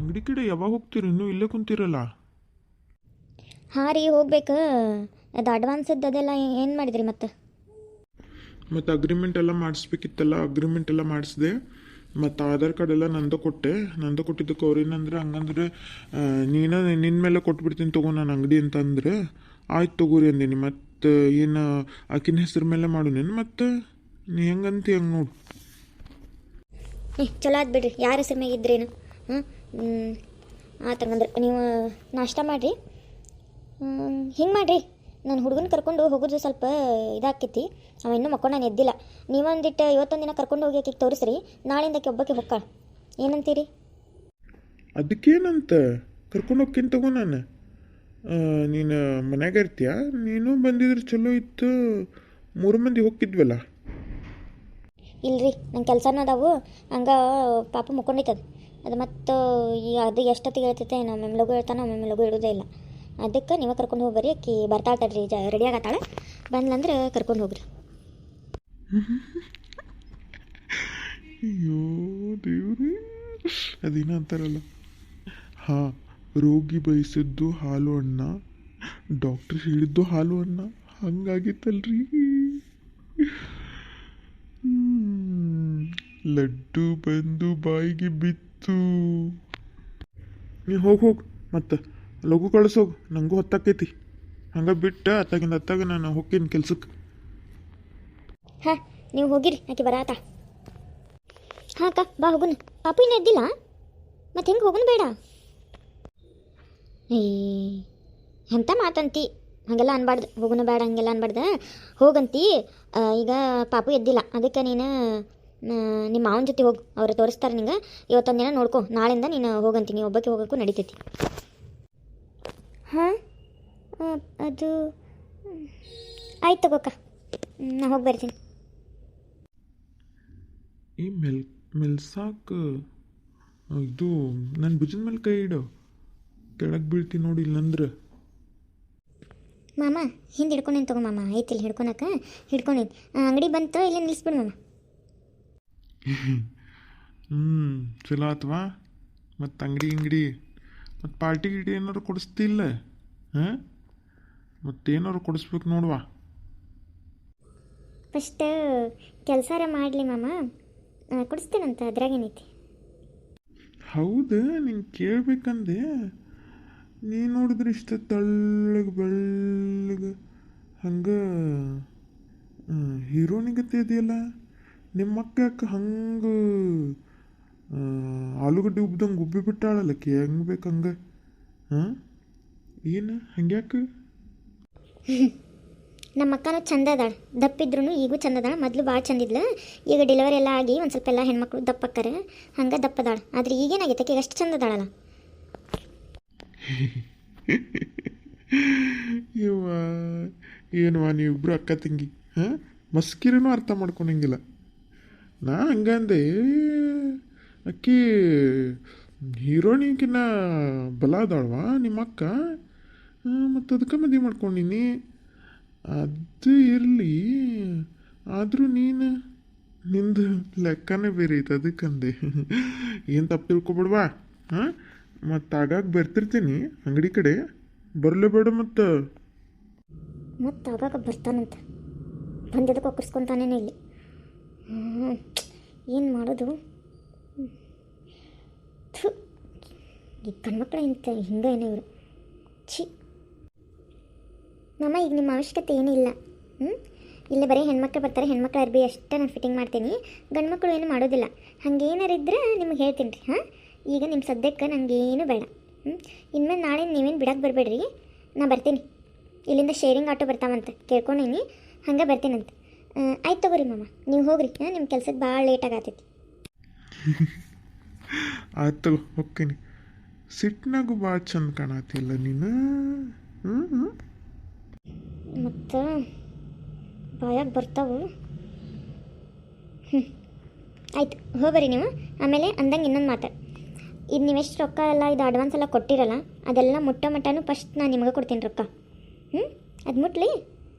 ಅಂಗಡಿ ಕಡೆ ಯಾವಾಗ ಹೋಗ್ತೀರಿ? ಇನ್ನೂ ಇಲ್ಲೇ ಕುಂತಿರಲ್ಲ. ಹಾಂ ರೀ, ಹೋಗ್ಬೇಕು. ಅದು ಅಡ್ವಾನ್ಸದ್ದು ಅದೆಲ್ಲ ಏನು ಮಾಡಿದ್ರಿ ಮತ್ತೆ? ಮತ್ತು ಅಗ್ರಿಮೆಂಟ್ ಎಲ್ಲ ಮಾಡಿಸ್ಬೇಕಿತ್ತಲ್ಲ, ಅಗ್ರಿಮೆಂಟ್ ಎಲ್ಲ ಮಾಡಿಸಿದೆ. ಮತ್ತು ಆಧಾರ್ ಕಾರ್ಡ್ ಎಲ್ಲ ನಂದು ಕೊಟ್ಟೆ. ನಂದು ಕೊಟ್ಟಿದ್ದಕ್ಕೆ ಅವ್ರು ಏನಂದ್ರೆ, ಹಂಗಂದ್ರೆ ನೀನು ನಿನ್ನ ಮೇಲೆ ಕೊಟ್ಬಿಡ್ತೀನಿ ತಗೋ ನಾನು ಅಂಗಡಿ ಅಂತಂದ್ರೆ, ಆಯ್ತು ತಗೋರಿ ಅಂದೀನಿ. ಮತ್ತು ಏನು ಆಕಿನ ಹೆಸ್ರ ಮೇಲೆ ಮಾಡು ನೀನು, ಮತ್ತು ನೀ ಹೆಂಗಂತಿ ಹಂಗೆ ನೋಡು. ಚಲೋ ಆದ್ ಬಿಡ್ರಿ, ಯಾರ ಹೆಸರು ಮ್ಯಾಗ ಇದ್ರೇನು. ಆತಂಗಂದ್ರೆ ನೀವು ನಾಷ್ಟ ಮಾಡಿರಿ. ಹಿಂಗೆ ಮಾಡಿರಿ, ನಾನು ಹುಡುಗನ ಕರ್ಕೊಂಡು ಹೋಗೋದು ಸ್ವಲ್ಪ ಇದಾಕೈತಿ. ಅವ ಇನ್ನೂ ಮಕ್ಕೊಂಡು ನಾನು ಎದ್ದಿಲ್ಲ. ನೀವೊಂದಿಟ್ಟು ಇವತ್ತೊಂದು ದಿನ ಕರ್ಕೊಂಡು ಹೋಗಿ ಆಕಿಗೆ ತೋರಿಸ್ರಿ. ನಾಳಿಂದಕ್ಕೆ ಒಬ್ಬಕ್ಕೆ ಹೊಕ್ಕಾಳ. ಏನಂತೀರಿ? ಅದಕ್ಕೇನಂತ ಕರ್ಕೊಂಡು ಹೋಗ್ತೀನಿ ತಗೋ ನಾನು. ನೀನು ಮನ್ಯಾಗ ಇರ್ತೀಯ? ನೀನು ಬಂದಿದ್ರೆ ಚಲೋ ಇತ್ತು, 3 ಮಂದಿ ಹೋಗಿದ್ವಲ್ಲ. ಇಲ್ರಿ, ನನ್ನ ಕೆಲಸನೂ ಅದಾವು. ಹಂಗೆ ಪಾಪ ಮುಕ್ಕೊಂಡೈತದ ಅದು. ಮತ್ತು ಈಗ ಅದು ಎಷ್ಟೊತ್ತಿಗೆ ಹೇಳ್ತೈತೆ, ಒಮ್ಮೊಮ್ಮೆ ಲಗು ಹೇಳ್ತಾನೆ, ಒಮ್ಮೊಮ್ಮೆ ಲಗು ಇಡೋದೇ ಇಲ್ಲ. ಅದಕ್ಕೆ ನೀವು ಕರ್ಕೊಂಡು ಹೋಗ್ಬರಿ. ಆಕಿ ಬರ್ತಾಳೆ ತಡ್ರಿ, ರೆಡಿ ಆಗತ್ತಾಳೆ. ಬಂದ್ಲಂದ್ರೆ ಕರ್ಕೊಂಡು ಹೋಗ್ರಿ. ಅಯ್ಯೋ ದೇವ್ರಿ, ಅದೇನೋ ಅಂತಾರಲ್ಲ, ಹಾಂ, ರೋಗಿ ಬಯಸಿದ್ದು ಹಾಲು ಅಣ್ಣ, ಡಾಕ್ಟ್ರ್ ಹೇಳಿದ್ದು ಹಾಲು ಅಣ್ಣ, ಹಂಗಾಗಿತ್ತಲ್ರಿ. ಲಡ್ಡು ಬಂದು ಬಾಯಿಗೆ ಬಿತ್ತು. ನೀ ಹೋಗಿ ಮತ್ತೆ ಲಘು ಕಳಿಸೋಗು, ನನಗೂ ಹೊತ್ತಾಕೈತಿ. ಹಂಗೆ ಬಿಟ್ಟು ಅತ್ತಾಗ ನಾನು ಹೋಗ್ತೀನಿ ಕೆಲ್ಸಕ್ಕೆ. ಹಾಂ, ನೀವು ಹೋಗಿರಿ, ಆಕೆ ಬರಾತ. ಹಾಂ ಅಕ್ಕ, ಬಾ ಹೋಗುನು. ಪಾಪು ಇನ್ನೂ ಎದ್ದಿಲ್ಲ, ಮತ್ತೆ ಹೆಂಗೆ ಹೋಗುನು ಬೇಡ. ಎಂತ ಮಾತಂತಿ, ಹಾಗೆಲ್ಲ ಅನ್ಬಾರ್ದು. ಹೋಗುನು ಬೇಡ ಹಂಗೆಲ್ಲ ಅನ್ಬಾರ್ದು, ಹೋಗಂತಿ. ಈಗ ಪಾಪು ಎದ್ದಿಲ್ಲ, ಅದಕ್ಕೆ ನೀನು ನಿಮ್ಮ ಮಾವನ ಜೊತೆ ಹೋಗು, ಅವ್ರು ತೋರಿಸ್ತಾರೆ ನಿಂಗೆ. ಇವತ್ತೊಂದು ದಿನ ನೋಡ್ಕೊ, ನಾಳಿಂದ ನೀನು ಹೋಗಂತೀನಿ, ಒಬ್ಬಕ್ಕೆ ಹೋಗೋಕ್ಕೂ ನಡೀತೈತಿ. ಹಾಂ, ಅದು ಆಯ್ತು ತಗೋಕ್ಕ, ನಾ ಹೋಗಿ ಬರ್ತೀನಿ. ಈ ಮೆಲ್ಸಾಕ ಇದು ನನ್ನ ಭುಜದ ಮೇಲೆ ಕೈ ಇಡು, ಕೆಳಗೆ ಬೀಳ್ತೀನಿ ನೋಡಿ, ಇಲ್ಲಂದ್ರೆ. ಮಾಮ ಹಿಂದೆ ಹಿಡ್ಕೊಂಡೇನು ತಗೋ ಮಾಮ, ಐತಿಲ್ಲ ಹಿಡ್ಕೊಳಕ, ಹಿಡ್ಕೊಂಡೇನು. ಅಂಗಡಿ ಬಂತು, ಇಲ್ಲೇ ನಿಲ್ಲಿಸ್ಬಿಡು ಮಾಮ. ಚಲೋ ಆತ್ವಾ. ಮತ್ತು ಅಂಗಡಿ ಮತ್ತು ಪಾರ್ಟಿ ಗಿಡಿ ಏನಾರು ಕೊಡಿಸ್ತಿಲ್ಲ? ಹಾಂ, ಮತ್ತೇನಾರು ಕೊಡಿಸ್ಬೇಕು ನೋಡುವ. ಫಸ್ಟ್ ಕೆಲಸಾರ ಮಾಡಲಿ ಮಾಮ, ಕೊಡಿಸ್ತೇನಂತ, ಅದ್ರಾಗೇನೈತಿ. ಹೌದು, ನಿಂಗೆ ಕೇಳಬೇಕಂದೆ. ನೀ ನೋಡಿದ್ರೆ ಇಷ್ಟ ತೆಳ್ಳಗೆ ಬೆಳ್ಳಗೆ ಹಂಗೆ ಹೀರೋನಿಗತ್ತೆ ಇದೆಯಲ್ಲ, ನಿಮ್ಮ ಅಕ್ಕ ಯಾಕೆ ಹಂಗೆ ಆಲೂಗಡ್ಡೆ ಉಬ್ದಂಗೆ ಉಬ್ಬಿ ಬಿಟ್ಟಾಳಲ್ಲಕ್ಕೆ, ಹೆಂಗೆ ಬೇಕು ಹಂಗೆ. ಹಾಂ, ಏನು ಹಂಗ್ಯಾಕೆ? ನಮ್ಮ ಅಕ್ಕನೂ ಚಂದ ಅದಾಳ, ದಪ್ಪಿದ್ರು ಈಗೂ ಚಂದ ಅದಾಳ. ಮೊದಲು ಭಾಳ ಚಂದಿದ್ಲು, ಈಗ ಡೆಲಿವರಿ ಎಲ್ಲ ಆಗಿ ಒಂದು ಸ್ವಲ್ಪ ಎಲ್ಲ ಹೆಣ್ಮಕ್ಳು ದಪ್ಪಕ್ಕಾರ, ಹಂಗೆ ದಪ್ಪದಾಳ. ಆದರೆ ಈಗೇನಾಗೈತೆ, ಆಕೆಗೆ ಅಷ್ಟು ಚಂದ ಅದಾಳಲ್ಲ. ಇವ ಏನುವ ನೀವಿಬ್ರು ಅಕ್ಕ ತಂಗಿ, ಹಾಂ, ಮಸ್ಕಿರನೂ ಅರ್ಥ ಮಾಡ್ಕೊಳಂಗಿಲ್ಲ. ನಾ ಹಂಗಂದೆ, ಅಕ್ಕಿ ಹೀರೋಣಿಗಿನ್ನ ಬಲ ಅದಾಳವಾ ನಿಮ್ಮ ಅಕ್ಕ, ಮತ್ತು ಅದಕ್ಕೆ ಮದುವೆ ಮಾಡ್ಕೊಂಡಿನಿ. ಅದು ಇರಲಿ, ಆದರೂ ನೀನು ನಿಂದು ಲೆಕ್ಕನೇ ಬೇರೆ ಐತೆ, ಅದಕ್ಕಂದೆ. ಏನು ತಪ್ಪು ತಿಳ್ಕೊಬಿಡ್ವಾ. ಹಾಂ, ಮತ್ತು ಆಗಾಗ ಬರ್ತಿರ್ತೀನಿ ಅಂಗಡಿ ಕಡೆ, ಬರಲೇಬೇಡ. ಮತ್ತು ಆಗಾಗ ಬರ್ತಾನಂತ, ಬಂದದಕ್ಕೆ ಒಕ್ಕರ್ಸ್ಕೊತಾನೇನೆ ಇಲ್ಲಿ. ಏನು ಮಾಡೋದು? ಈ ಗಂಡ್ಮಕ್ಳು ಇಂತ ಹಿಂಗೆ ಏನೋ ಇವರು. ಛೀ ಮಾಮ, ಈಗ ನಿಮ್ಮ ಅವಶ್ಯಕತೆ ಏನೂ ಇಲ್ಲ. ಇಲ್ಲೇ ಬರೀ ಹೆಣ್ಮಕ್ಳು ಬರ್ತಾರೆ, ಹೆಣ್ಮಕ್ಳು ಅರ್ಬಿ ಅಷ್ಟೇ ನಾನು ಫಿಟ್ಟಿಂಗ್ ಮಾಡ್ತೀನಿ, ಗಂಡು ಮಕ್ಕಳು ಏನು ಮಾಡೋದಿಲ್ಲ. ಹಾಗೇನಾರು ಇದ್ರೆ ನಿಮ್ಗೆ ಹೇಳ್ತೀನಿ ರೀ. ಹಾಂ, ಈಗ ನಿಮ್ಮ ಸದ್ಯಕ್ಕೆ ನನಗೇನು ಬೇಡ. ಇನ್ಮೇಲೆ ನಾಳೆ ನೀವೇನು ಬಿಡಕ್ಕೆ ಬರಬೇಡ್ರಿ, ನಾ ಬರ್ತೀನಿ. ಇಲ್ಲಿಂದ ಶೇರಿಂಗ್ ಆಟೋ ಬರ್ತಾವಂತ ಕೇಳ್ಕೊಂಡೀನಿ, ಹಂಗೆ ಬರ್ತೀನಂತ. ಆಯ್ತು ತಗೋರಿ ಮಾಮ, ನೀವು ಹೋಗ್ರಿ. ನಿಮ್ಮ ಕೆಲ್ಸಕ್ಕೆ ಭಾಳ ಲೇಟಾಗಿ ಆಗ್ತೈತಿ. ಆಯ್ತು ತಗೋ, ಹೋಗ್ತೀನಿ. ಸಿಟ್ನಾಗೂ ಭಾಳ ಚಂದ ಕಾಣತಿಲ್ಲ ನೀನು. ಮತ್ತು ಬಾಯಾಗ ಬರ್ತಾವು. ಆಯ್ತು, ಹೋಗ್ಬರಿ ನೀವು. ಆಮೇಲೆ ಅಂದಂಗೆ ಇನ್ನೊಂದು ಮಾತು, ಇದು ನೀವೆಷ್ಟು ರೊಕ್ಕ ಎಲ್ಲ ಇದು ಅಡ್ವಾನ್ಸ್ ಎಲ್ಲ ಕೊಟ್ಟಿರಲ್ಲ, ಅದೆಲ್ಲ ಮಟ್ಟನೂ ಫಸ್ಟ್ ನಾನು ನಿಮಗೆ ಕೊಡ್ತೀನಿ ರೊಕ್ಕ. ಅದು ಮುಟ್ಲಿ,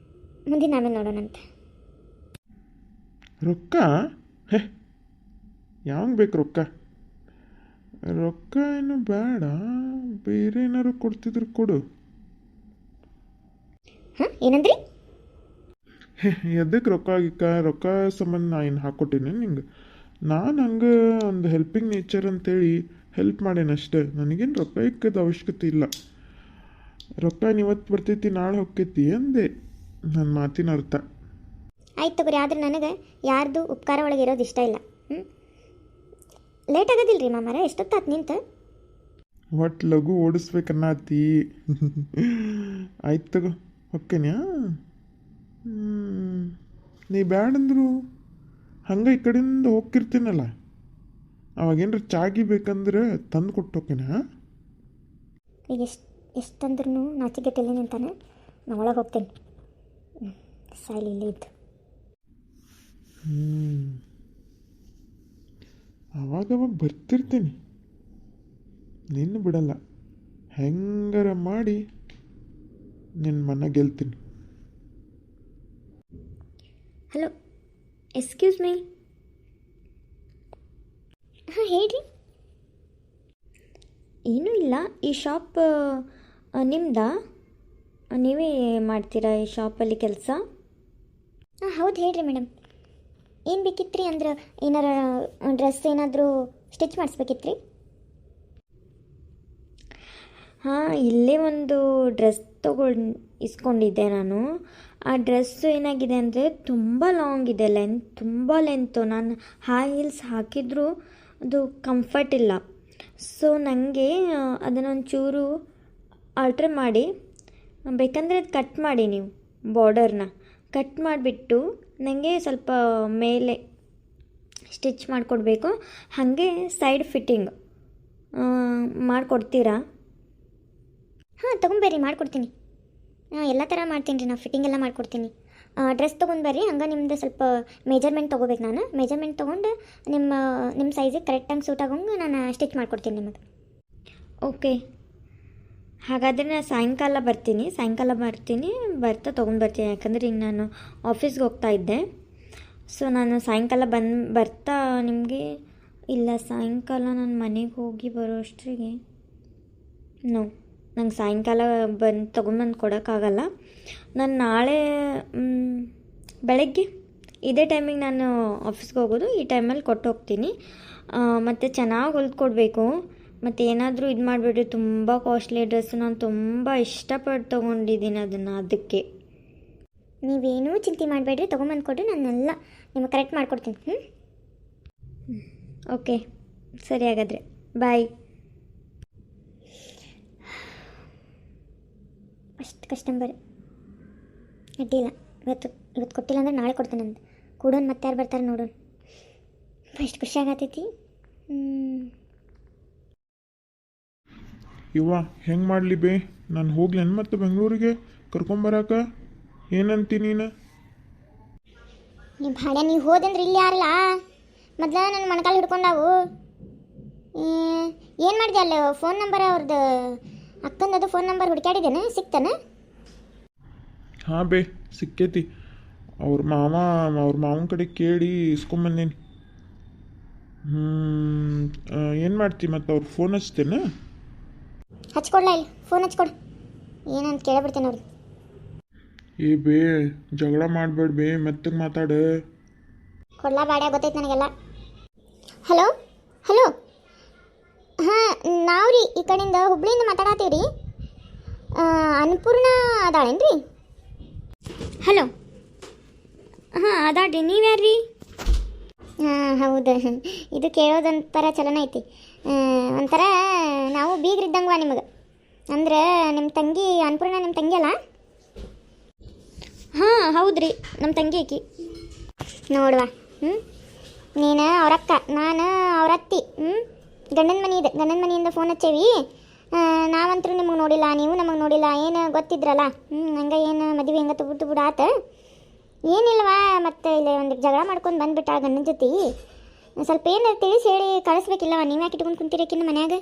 ಮುಂದಿನ ಆಮೇಲೆ ನೋಡೋಣಂತೆ. ರೊಕ್ಕ? ಹೇ, ಯಾವಂಗೆ ಬೇಕು ರೊಕ್ಕ? ರೊಕ್ಕ ಏನು ಬೇಡ, ಬೇರೆ ಏನಾರು ಕೊಡ್ತಿದ್ರು ಕೊಡು. ಹಾಂ ಏನಂದ್ರಿ? ಎದಕ್ಕೆ ರೊಕ್ಕ ಸಂಬಂಧ ನಾ ಏನು ಹಾಕ್ಕೊಟ್ಟಿನಿ ನಿಂಗೆ? ನಾನು ಹಂಗೆ ಒಂದು ಹೆಲ್ಪಿಂಗ್ ನೇಚರ್ ಅಂತೇಳಿ ಹೆಲ್ಪ್ ಮಾಡೇನಷ್ಟೇ. ನನಗೇನು ರೊಕ್ಕ ಇಕ್ಕದ ಅವಶ್ಯಕತೆ ಇಲ್ಲ. ರೊಕ್ಕ ಇವತ್ತು ಬರ್ತೈತಿ ನಾಳೆ ಹೋಗ್ತೈತಿ ಅಂದೆ ನನ್ನ ಮಾತಿನ ಅರ್ಥ. ಆಯ್ತು ತಗೋರಿ, ಆದ್ರೆ ನನಗೆ ಯಾರ್ದು ಉಪಕಾರ ಒಳಗೆ ಇರೋದು ಇಷ್ಟ ಇಲ್ಲ. ಲೇಟ್ ಆಗೋದಿಲ್ಲ ರೀ ಮಾಮಾರ? ಎಷ್ಟೊತ್ತಾತು ನಿಂತು? ಒಟ್ಟು ಲಘು ಓಡಿಸ್ಬೇಕನ್ನತಿ. ಆಯ್ತು ತಗೋ ಹೊಕ್ಕೇನ್ಯಾ. ನೀ ಬ್ಯಾಡಂದ್ರು ಹಂಗೆ ಈ ಕಡೆಯಿಂದ ಹೋಗ್ತಿರ್ತೀನಲ್ಲ, ಅವಾಗೇನ್ರ ಚಾಗಿ ಬೇಕಂದ್ರೆ ತಂದು ಕೊಟ್ಟು ಹೋಗ್ತೇನೆ. ಈಗ ಎಷ್ಟು ತಂದ್ರೂ ನಾಚಿಗೆಟ್ಟೆಲ್ಲ ನಿಂತಾನೆ. ನಾ ಒಳಗೆ ಹೋಗ್ತೇನೆ. ಸಾಯಿಲ್ ಇಲ್ಲೇ ಇದ್ದು. ಅವಾಗವಾಗ ಬರ್ತಿರ್ತೀನಿ, ನಿನ್ನ ಬಿಡಲ್ಲ. ಹೆಂಗಾರ ಮಾಡಿ ನಿನ್ನ ಮನ ಗೆಲ್ತೀನಿ. Hello, excuse me. ಹಾಂ ಹೇಳ್ರಿ. ಏನೂ ಇಲ್ಲ, ಈ ಶಾಪ್ ನಿಮ್ಮದಾ? ನೀವೇ ಮಾಡ್ತೀರಾ ಈ ಶಾಪಲ್ಲಿ ಕೆಲಸ? ಹಾಂ ಹೌದು ಹೇಳ್ರಿ ಮೇಡಮ್. ಏನು ಬೇಕಿತ್ತು ರೀ? ಅಂದ್ರೆ ಏನಾರ ಡ್ರೆಸ್ ಏನಾದರೂ ಸ್ಟಿಚ್ ಮಾಡಿಸ್ಬೇಕಿತ್ತು ರೀ? ಹಾಂ, ಇಲ್ಲೇ ಒಂದು ಡ್ರೆಸ್ ಇಸ್ಕೊಂಡಿದ್ದೆ ನಾನು. ಆ ಡ್ರೆಸ್ಸು ಏನಾಗಿದೆ ಅಂದರೆ ತುಂಬ ಲಾಂಗ್ ಇದೆ, ತುಂಬ ಲೆಂತು. ನಾನು ಹೈ ಹೀಲ್ಸ್ ಹಾಕಿದರೂ ಅದು ಕಂಫರ್ಟ್ ಇಲ್ಲ. ಸೊ ನನಗೆ ಅದನ್ನೊಂಚೂರು ಆಲ್ಟ್ರ್ ಮಾಡಿ, ಬೇಕಂದರೆ ಅದು ಕಟ್ ಮಾಡಿ, ನೀವು ಬಾರ್ಡರ್ನ ಕಟ್ ಮಾಡಿಬಿಟ್ಟು ನನಗೆ ಸ್ವಲ್ಪ ಮೇಲೆ ಸ್ಟಿಚ್ ಮಾಡಿಕೊಡ್ಬೇಕು. ಹಾಗೆ ಸೈಡ್ ಫಿಟ್ಟಿಂಗ್ ಮಾಡಿಕೊಡ್ತೀರಾ? ಹಾಂ ತೊಗೊಂಬರ್ರಿ, ಮಾಡಿಕೊಡ್ತೀನಿ. ಹಾಂ ಎಲ್ಲ ಥರ ಮಾಡ್ತೀನಿ ರೀ, ನಾವು ಫಿಟ್ಟಿಂಗ್ ಎಲ್ಲ ಮಾಡಿಕೊಡ್ತೀನಿ. ಡ್ರೆಸ್ ತೊಗೊಂಡ್ಬರ್ರಿ. ಹಂಗೆ ನಿಮ್ಮದು ಸ್ವಲ್ಪ ಮೆಜರ್ಮೆಂಟ್ ತೊಗೋಬೇಕು. ನಾನು ಮೆಜರ್ಮೆಂಟ್ ತೊಗೊಂಡು ನಿಮ್ಮ ಸೈಜಿಗೆ ಕರೆಕ್ಟಾಗಿ ಸೂಟ್ ಆಗೋಂಗೆ ನಾನು ಸ್ಟಿಚ್ ಮಾಡಿಕೊಡ್ತೀನಿ ನಿಮಗೆ. ಓಕೆ, ಹಾಗಾದರೆ ನಾನು ಸಾಯಂಕಾಲ ಬರ್ತೀನಿ. ಬರ್ತಾ ತೊಗೊಂಡ್ಬರ್ತೀನಿ. ಯಾಕಂದರೆ ಈಗ ನಾನು ಆಫೀಸ್ಗೆ ಹೋಗ್ತಾ ಇದ್ದೆ. ಸೊ ನಾನು ಸಾಯಂಕಾಲ ಬರ್ತಾ ನಿಮಗೆ ಇಲ್ಲ, ಸಾಯಂಕಾಲ ನಾನು ಮನೆಗೆ ಹೋಗಿ ಬರೋ ಅಷ್ಟರಿಗೆ ನಂಗೆ ಸಾಯಂಕಾಲ ತೊಗೊಂಬಂದು ಕೊಡೋಕ್ಕಾಗಲ್ಲ. ನಾನು ನಾಳೆ ಬೆಳಗ್ಗೆ ಇದೇ ಟೈಮಿಗೆ ನಾನು ಆಫೀಸ್ಗೆ ಹೋಗೋದು. ಈ ಟೈಮಲ್ಲಿ ಕೊಟ್ಟು ಹೋಗ್ತೀನಿ. ಮತ್ತು ಚೆನ್ನಾಗಿ ಹೊಲ್ಕೊಡ್ಬೇಕು. ಮತ್ತು ಏನಾದರೂ ಇದು ಮಾಡಿಬಿಡ್ರಿ, ತುಂಬ ಕಾಸ್ಟ್ಲಿ ಡ್ರೆಸ್. ನಾನು ತುಂಬ ಇಷ್ಟಪಟ್ಟು ತೊಗೊಂಡಿದ್ದೀನಿ ಅದನ್ನು. ಅದಕ್ಕೆ ನೀವೇನೂ ಚಿಂತೆ ಮಾಡಬೇಡ್ರಿ, ತೊಗೊಂಬಂದು ಕೊಡ್ರಿ, ನಾನೆಲ್ಲ ನಿಮಗೆ ಕರೆಕ್ಟ್ ಮಾಡಿಕೊಡ್ತೀನಿ. ಓಕೆ ಸರಿ, ಹಾಗಾದರೆ ಬಾಯ್. ಫಸ್ಟ್ ಕಸ್ಟಮರ್ ಅಡ್ಡಿಲ್ಲ. ಇವತ್ತು ಕೊಟ್ಟಿಲ್ಲ ಅಂದ್ರೆ ನಾಳೆ ಕೊಡ್ತೇನೆ ಅಂತ ಕೂಡೋನ್. ಮತ್ತೆ ಯಾರು ಬರ್ತಾರೆ ನೋಡೋಣ. ಎಷ್ಟು ಖುಷಿ ಆಗತೈತಿ. ಇವ ಹೆಂಗೆ ಮಾಡಲಿ ಬೇ? ನಾನು ಹೋಗ್ಲೇನು ಮತ್ತೆ ಬೆಂಗಳೂರಿಗೆ ಕರ್ಕೊಂಬರಾಕ? ಏನಂತಿ ನೀನು? ನೀವು ಭಾಳ ನೀವು ಹೋದಂದ್ರೆ ಇಲ್ಲಿ ಯಾರಲ್ಲ ಮೊದಲ ನನ್ನ ಮೊಣಕಾಲು ಹಿಡ್ಕೊಂಡಾವು. ಏನು ಮಾಡಿದೆ? ಅಲ್ಲ ಫೋನ್ ನಂಬರ್ ಅವ್ರದ್ದು ಅಕ್ಕಂದದು ಫೋನ್ ನಂಬರ್ ಹುಡುಕಾಡಿದ್ದೇನೆ, ಸಿಕ್ತಾನೆ? ಹಾಂ ಬೇ ಸಿಕ್ಕೈತಿ. ಅವ್ರ ಮಾವನ ಕಡೆ ಕೇಳಿ ಇಸ್ಕೊಂಬಂದೇನಿ. ಏನು ಮಾಡ್ತಿ ಮತ್ತೆ? ಅವ್ರು ಫೋನ್ ಹಚ್ತೇನೆ. ಹಚ್ಕೊಡ್ಲಾ? ಇಲ್ಲ ಫೋನ್ ಹಚ್ಕೊಡು, ಏನಂತ ಕೇಳಿಬಿಡ್ತೇನೆ ಅವ್ರಿಗೆ. ಏ ಬೇ ಜಗಳ ಮಾಡಬೇಡ ಬೇ, ಮೆತ್ತಗೆ ಮಾತಾಡು. ಕೊಡ್ಲಾ ಬಾಡ, ಗೊತ್ತೈತೆ ನನಗೆಲ್ಲ. ಹಲೋ ಹಲೋ, ಹಾಂ ನಾವು ರೀ ಈ ಕಡೆಯಿಂದ ಹುಬ್ಳಿಯಿಂದ ಮಾತಾಡತ್ತೀವಿ ರೀ. ಅನ್ನಪೂರ್ಣ ಅದಾಳೇನು ರೀ? ಹಲೋ, ಹಾಂ ಅದಾಳ್ರಿ. ನೀವು ಯಾರು ರೀ? ಹಾಂ ಹೌದು, ಇದು ಕೇಳೋದೊಂಥರ ಚಲನ ಐತಿ. ಒಂಥರ ನಾವು ಬೀಗ್ರಿದ್ದಂಗವ ನಿಮಗೆ. ಅಂದ್ರೆ ನಿಮ್ಮ ತಂಗಿ ಅನ್ನಪೂರ್ಣ ನಿಮ್ಮ ತಂಗಿ ಅಲ್ಲ? ಹಾಂ ಹೌದು ರೀ, ನಮ್ಮ ತಂಗಿ ಆಕಿ ನೋಡುವ. ನೀನು ಅವರಕ್ಕ, ನಾನು ಅವರತ್ತಿ. ಗಂಡನ ಮನೆಯಿಂದ ಫೋನ್ ಹಚ್ಚೇವಿ. ನಾವಂತರೂ ನಿಮಗೆ ನೋಡಿಲ್ಲ, ನೀವು ನಮಗೆ ನೋಡಿಲ್ಲ. ಏನು ಗೊತ್ತಿದ್ರಲ್ಲ, ಹಂಗೆ ಏನು ಮದುವೆ ಹೆಂಗೆ ತುಬಿಡು ಆತ ಏನಿಲ್ವಾ. ಮತ್ತು ಇಲ್ಲಿ ಒಂದು ಜಗಳ ಮಾಡ್ಕೊಂಡು ಬಂದುಬಿಟ್ಟ ಗಂಡನ ಜೊತೆ. ಸ್ವಲ್ಪ ಏನು ತಿಳಿಸಿ ಹೇಳಿ ಕಳಿಸ್ಬೇಕಿಲ್ಲವ. ನೀವು ಯಾಕೆ ಇಟ್ಕೊಂಡು ಕುಂತಿರಕಿನ್ನ ಮನ್ಯಾಗ?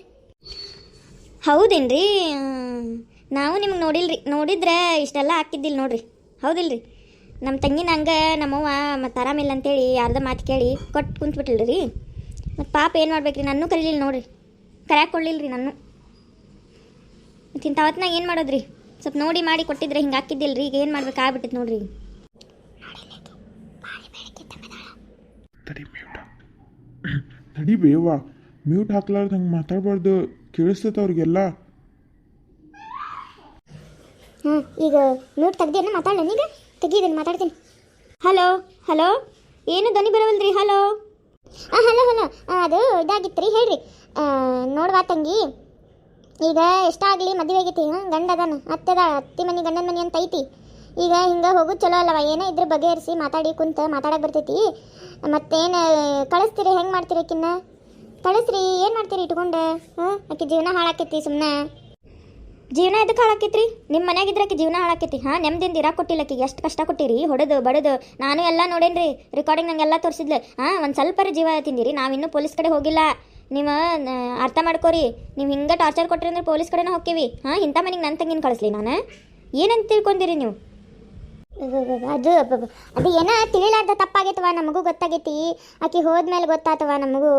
ಹೌದೇನ್ರಿ? ನಾವು ನಿಮಗೆ ನೋಡಿಲ್ರಿ. ನೋಡಿದ್ರೆ ಇಷ್ಟೆಲ್ಲ ಹಾಕಿದ್ದಿಲ್ಲ ನೋಡ್ರಿ. ಹೌದಿಲ್ರಿ? ನಮ್ಮ ತಂಗಿನ ಹಂಗೆ ನಮ್ಮವ್ವ ಮತ್ತು ಆರಾಮಿಲ್ಲ ಅಂತೇಳಿ ಯಾರ್ದ ಮಾತು ಕೇಳಿ ಕೊಟ್ಟು ಕುಂತ್ಬಿಟ್ಟಿಲ್ರಿ. ಮತ್ತು ಪಾಪ ಏನು ಮಾಡ್ಬೇಕ್ರಿ, ನನ್ನೂ ಕರೀಲಿಲ್ಲ ನೋಡ್ರಿ. ಕರ್ಯಾಕೆ ಕೊಡ್ಲಿಲ್ಲ ರೀ ನಾನು. ಇಂಥವತ್ನಾಗ ಏನು ಮಾಡೋದ್ರಿ, ಸ್ವಲ್ಪ ನೋಡಿ ಮಾಡಿ ಕೊಟ್ಟಿದ್ರೆ ಹಿಂಗೆ ಹಾಕಿದ್ದಿಲ್ಲ ರೀ. ಈಗ ಏನು ಮಾಡ್ಬೇಕು ಆಗ್ಬಿಟ್ಟಿತ್ತು ನೋಡ್ರಿ. ತಡಿ ಬೇವ, ಮ್ಯೂಟ್ ಹಾಕ್ಲಾರ್ದು ಹಂಗೆ ಮಾತಾಡ್ಬಾರ್ದು, ಕೇಳಿಸ್ತೈತೆ ಅವ್ರಿಗೆಲ್ಲ. ಹಾಂ, ಈಗ ಮ್ಯೂಟ್ ತೆಗ್ದೇನ ಮಾತಾಡೋಣ. ಈಗ ತೆಗೀದೇನು ಮಾತಾಡ್ತೀನಿ. ಹಲೋ ಹಲೋ, ಏನು ಧ್ವನಿ ಬರವಲ್ರಿ. ಹಲೋ ಹಲೋ ಹಲೋ, ಅದು ಇದಾಗಿತ್ತು ರೀ. ಹೇಳ್ರಿ. ನೋಡ್ವಾ ತಂಗಿ, ಈಗ ಎಷ್ಟಾಗಲಿ ಮದುವೆ ಆಗೈತಿ. ಗಂಡ ಅದಾನ, ಅತ್ತಿ ಮನೆ ಗಂಡನ ಮನೆ ಅಂತ ಐತಿ. ಈಗ ಹಿಂಗೆ ಹೋಗೋದು ಚಲೋ ಅಲ್ಲವ. ಏನೋ ಇದ್ರ ಬಗೆಹರಿಸಿ ಮಾತಾಡಿ ಕುಂತ ಮಾತಾಡಕ್ಕೆ ಬರ್ತೈತಿ. ಮತ್ತೇನು ಕಳಿಸ್ತೀರಿ? ಹೆಂಗೆ ಮಾಡ್ತೀರಿ? ಆಕಿನ್ನ ಕಳಿಸ್ರಿ. ಏನು ಮಾಡ್ತೀರಿ ಇಟ್ಕೊಂಡು? ಆಕೆ ಜೀವನ ಹಾಳಾಕೈತಿ. ಸುಮ್ಮನೆ ಜೀವನ ಎದಕ್ಕೆ ಹಾಳಾಕೈತ್ರಿ? ನಿಮ್ಮ ಮನ್ಯಾಗಿದ್ರೆ ಆಕೆ ಜೀವನ ಹಾಳಾಕೈತಿ. ನೆಮ್ಮದಿಂದ ಇರಾಕ್ ಕೊಟ್ಟಿಲ್ಲ ಆಕಿಗೆ. ಎಷ್ಟು ಕಷ್ಟ ಕೊಟ್ಟಿರಿ, ಹೊಡೆದು ಬಡದು. ನಾನು ಎಲ್ಲ ನೋಡೇನ್ರಿ, ರೆಕಾರ್ಡಿಂಗ್ ನಂಗೆಲ್ಲ ತೋರಿಸಿದ್ಲು. ಒಂದು ಸ್ವಲ್ಪ ಜೀವ ತಿಂದಿರಿ. ನಾವಿನ್ನೂ ಪೊಲೀಸ್ ಕಡೆ ಹೋಗಿಲ್ಲ. ನೀವು ಅರ್ಥ ಮಾಡ್ಕೋರಿ. ನೀವು ಹಿಂಗೆ ಟಾರ್ಚರ್ ಕೊಟ್ರಿ ಅಂದ್ರೆ ಪೊಲೀಸ್ ಕಡೆನೇ ಹೋಗ್ತೀವಿ. ಇಂಥ ಮನೆಗೆ ನನ್ನ ತಂಗಿನ ಕಳಿಸ್ಲಿ ನಾನು? ಏನಂತ ತಿಳ್ಕೊಂಡಿರಿ ನೀವು? ಅದು ಏನೋ ತಿಳಿಲಾರ್ದ ತಪ್ಪಾಗೈತವ. ನಮಗೂ ಗೊತ್ತಾಗೈತಿ. ಆಕೆ ಹೋದ್ಮೇಲೆ ಗೊತ್ತಾತವ ನಮಗೂ.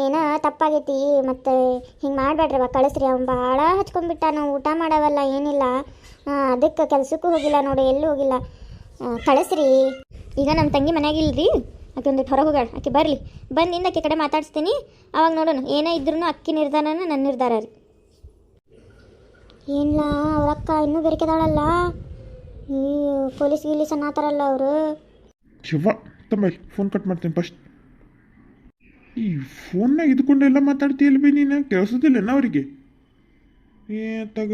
ಏನೋ ತಪ್ಪಾಗೈತಿ. ಮತ್ತು ಹಿಂಗೆ ಮಾಡಬೇಡ್ರವ, ಕಳಿಸ್ರಿ. ಅವ್ನು ಭಾಳ ಹಚ್ಕೊಂಡ್ಬಿಟ್ಟ. ನಾವು ಊಟ ಮಾಡವಲ್ಲ, ಏನಿಲ್ಲ. ಅದಕ್ಕೆ ಕೆಲ್ಸಕ್ಕೂ ಹೋಗಿಲ್ಲ ನೋಡಿ, ಎಲ್ಲೂ ಹೋಗಿಲ್ಲ. ಕಳಿಸ್ರಿ. ಈಗ ನಮ್ಮ ತಂಗಿ ಮನೆಯಾಗಿಲ್ರಿ, ಆಕೆ ಒಂದಿಟ್ಟು ಹೊರಗೆ ಹೋಗಾಳ. ಆಕೆ ಬರಲಿ, ಬಂದಿಂದ ಆಕೆ ಕಡೆ ಮಾತಾಡಿಸ್ತೀನಿ. ಅವಾಗ ನೋಡೋಣ. ಏನೇ ಇದ್ರೂ ಅಕ್ಕಿ ನಿರ್ಧಾರನ ನನ್ನ ನಿರ್ಧಾರ ರೀ. ಏನಿಲ್ಲ, ಅವರಕ್ಕ ಇನ್ನೂ ಬೆರಕೆದಾಳಲ್ಲ. ಈ ಪೊಲೀಸ್ ಗೀಲೀಸ್ ಅನ್ನತ್ತಾರಲ್ಲ ಅವರು. ಶಿವ ತಮ್ಮ ಫೋನ್ ಕಟ್ ಮಾಡ್ತೀನಿ ಫಸ್ಟ್. ಈ ಫೋನ್ನಾಗ ಇದ್ಕೊಂಡು ಎಲ್ಲ ಮಾತಾಡ್ತೀಯಲ್ಲ ಬಿ ನೀನು? ಕೇಳಿಸೋದಿಲ್ಲನ ಅವರಿಗೆ? ತಗ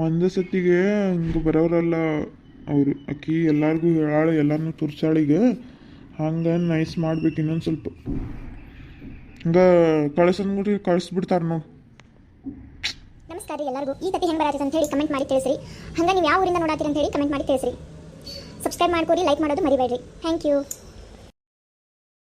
ಒಂದು ಸತಿಗೆ ಹಿಂಗೆ ಬರೋರಲ್ಲ ಅವರು. ಅಕ್ಕಿ ಎಲ್ಲರಿಗೂ ಹೇಳಾಳೆ, ಎಲ್ಲನೂ ತೋರಿಸಾಳಿಗೆ. ಹಂಗೆ ನೈಸ್ ಮಾಡ್ಬೇಕು. ಇನ್ನೊಂದು ಸ್ವಲ್ಪ ಹಂಗೆ ಕಳಿಸಂದ್ಬಿಟ್ಟು ಕಳಿಸ್ಬಿಡ್ತಾರೆ ನೋಡಿ. ನಮಸ್ಕಾರ ರೀ ಎಲ್ಲರಿಗೂ. ಈ ಕತೆ ಹೆಂಗೆ ಬರತ್ತೆ ಅಂತ ಹೇಳಿ ಕಮೆಂಟ್ ಮಾಡಿ ತಿಳಿಸ್ರಿ. ಹಂಗೆ ನೀವು ಯಾವ ಊರಿಂದ ನೋಡತ್ತೀರಿ ಅಂತ ಹೇಳಿ ಕಮೆಂಟ್ ಮಾಡಿ ತಿಳಿಸ್ರಿ. ಸಬ್ಸ್ಕ್ರೈಬ್ ಮಾಡ್ಕೊರಿ, ಲೈಕ್ ಮಾಡೋದು ಮರಿಬೇಡ್ರಿ. Thank you.